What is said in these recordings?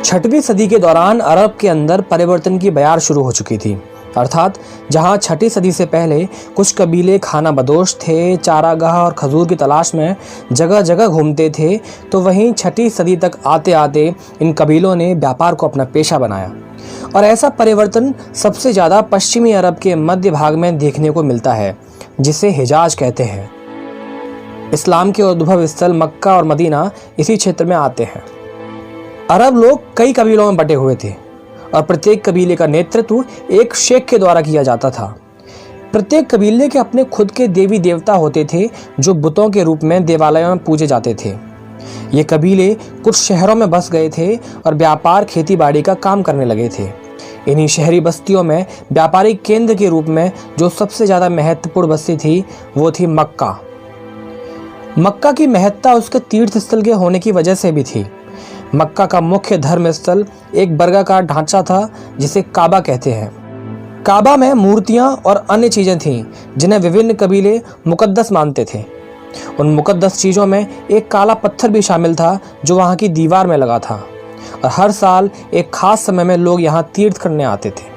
छठवीं सदी के दौरान अरब के अंदर परिवर्तन की बयार शुरू हो चुकी थी। अर्थात जहां छठी सदी से पहले कुछ कबीले खाना बदोश थे, चारागाह और खजूर की तलाश में जगह जगह घूमते थे, तो वहीं छठी सदी तक आते आते इन कबीलों ने व्यापार को अपना पेशा बनाया। और ऐसा परिवर्तन सबसे ज़्यादा पश्चिमी अरब के मध्य भाग में देखने को मिलता है, जिसे हिजाज कहते हैं। इस्लाम के उद्भव स्थल मक्का और मदीना इसी क्षेत्र में आते हैं। अरब लोग कई कबीलों में बटे हुए थे और प्रत्येक कबीले का नेतृत्व एक शेख के द्वारा किया जाता था। प्रत्येक कबीले के अपने खुद के देवी देवता होते थे जो बुतों के रूप में देवालयों में पूजे जाते थे। ये कबीले कुछ शहरों में बस गए थे और व्यापार खेती बाड़ी का काम करने लगे थे। इन्हीं शहरी बस्तियों में व्यापारिक केंद्र के रूप में जो सबसे ज़्यादा महत्वपूर्ण बस्ती थी वो थी मक्का। मक्का की महत्ता उसके तीर्थ स्थल के होने की वजह से भी थी। मक्का का मुख्य धर्म स्थल एक वर्गाकार ढांचा था जिसे काबा कहते हैं। काबा में मूर्तियां और अन्य चीज़ें थीं जिन्हें विभिन्न कबीले मुकद्दस मानते थे। उन मुकद्दस चीज़ों में एक काला पत्थर भी शामिल था जो वहां की दीवार में लगा था, और हर साल एक खास समय में लोग यहां तीर्थ करने आते थे।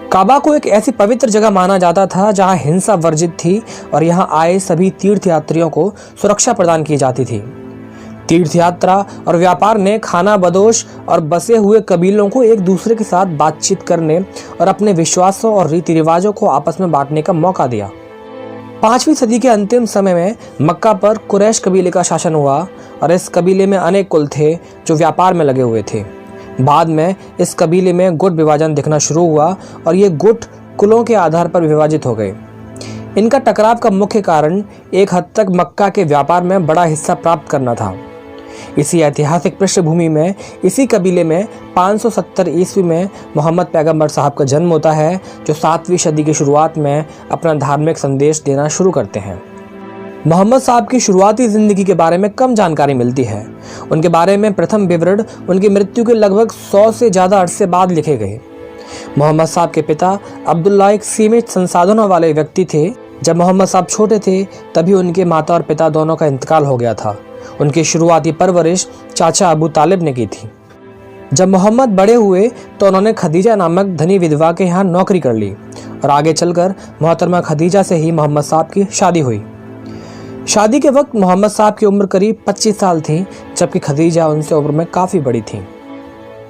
काबा को एक ऐसी पवित्र जगह माना जाता था जहां हिंसा वर्जित थी और यहां आए सभी तीर्थयात्रियों को सुरक्षा प्रदान की जाती थी। तीर्थ यात्रा और व्यापार ने खाना बदोश और बसे हुए कबीलों को एक दूसरे के साथ बातचीत करने और अपने विश्वासों और रीति रिवाजों को आपस में बांटने का मौका दिया। 5वीं सदी के अंतिम समय में मक्का पर कुरैश कबीले का शासन हुआ और इस कबीले में अनेक कुल थे जो व्यापार में लगे हुए थे। बाद में इस कबीले में गुट विभाजन दिखना शुरू हुआ और ये गुट कुलों के आधार पर विभाजित हो गए। इनका टकराव का मुख्य कारण एक हद तक मक्का के व्यापार में बड़ा हिस्सा प्राप्त करना था। इसी ऐतिहासिक पृष्ठभूमि में इसी कबीले में 570 ईस्वी में मोहम्मद पैगंबर साहब का जन्म होता है, जो 7वीं सदी की शुरुआत में अपना धार्मिक संदेश देना शुरू करते हैं। मोहम्मद साहब की शुरुआती ज़िंदगी के बारे में कम जानकारी मिलती है। उनके बारे में प्रथम विवरण उनकी मृत्यु के लगभग 100 से ज़्यादा अरसे बाद लिखे गए। मोहम्मद साहब के पिता अब्दुल्ला एक सीमित संसाधनों वाले व्यक्ति थे। जब मोहम्मद साहब छोटे थे तभी उनके माता और पिता दोनों का इंतकाल हो गया था। उनकी शुरुआती परवरिश चाचा अबू तालिब ने की थी। जब मोहम्मद बड़े हुए तो उन्होंने खदीजा नामक धनी विधवा के यहाँ नौकरी कर ली और आगे चलकर मोहतरमा खदीजा से ही मोहम्मद साहब की शादी हुई। शादी के वक्त मोहम्मद साहब की उम्र करीब 25 साल थी, जबकि खदीजा उनसे उम्र में काफ़ी बड़ी थी।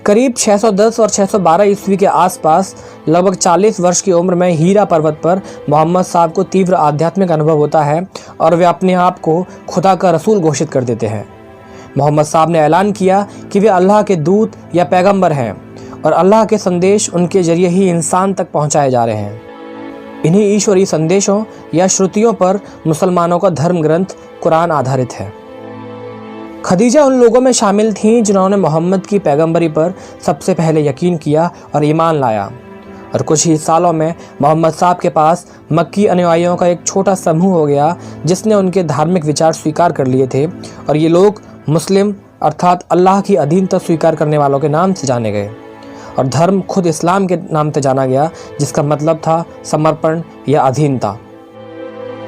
करीब 610 और 612 ईस्वी के आसपास लगभग 40 वर्ष की उम्र में हीरा पर्वत पर मोहम्मद साहब को तीव्र आध्यात्मिक अनुभव होता है और वे अपने आप को खुदा का रसूल घोषित कर देते हैं। मोहम्मद साहब ने ऐलान किया कि वे अल्लाह के दूत या पैगंबर हैं और अल्लाह के संदेश उनके जरिए ही इंसान तक पहुंचाए जा रहे हैं। इन्हीं ईश्वरीय संदेशों या श्रुतियों पर मुसलमानों का धर्म ग्रंथ कुरान आधारित है। खदीजा उन लोगों में शामिल थीं जिन्होंने मोहम्मद की पैगंबरी पर सबसे पहले यकीन किया और ईमान लाया, और कुछ ही सालों में मोहम्मद साहब के पास मक्की अनुयायियों का एक छोटा समूह हो गया जिसने उनके धार्मिक विचार स्वीकार कर लिए थे, और ये लोग मुस्लिम अर्थात अल्लाह की अधीनता स्वीकार करने वालों के नाम से जाने गए, और धर्म खुद इस्लाम के नाम से जाना गया जिसका मतलब था समर्पण या अधीनता।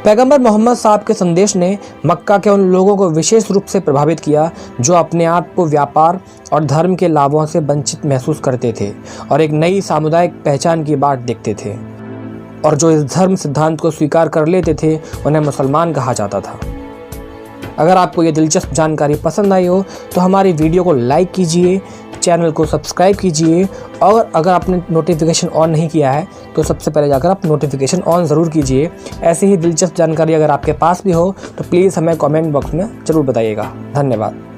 पैगंबर मोहम्मद साहब के संदेश ने मक्का के उन लोगों को विशेष रूप से प्रभावित किया जो अपने आप को व्यापार और धर्म के लाभों से वंचित महसूस करते थे और एक नई सामुदायिक पहचान की बाट देखते थे, और जो इस धर्म सिद्धांत को स्वीकार कर लेते थे उन्हें मुसलमान कहा जाता था। अगर आपको ये दिलचस्प जानकारी पसंद आई हो तो हमारी वीडियो को लाइक कीजिए, चैनल को सब्सक्राइब कीजिए, और अगर आपने नोटिफिकेशन ऑन नहीं किया है तो सबसे पहले जाकर आप नोटिफिकेशन ऑन ज़रूर कीजिए। ऐसी ही दिलचस्प जानकारी अगर आपके पास भी हो तो प्लीज़ हमें कमेंट बॉक्स में ज़रूर बताइएगा। धन्यवाद।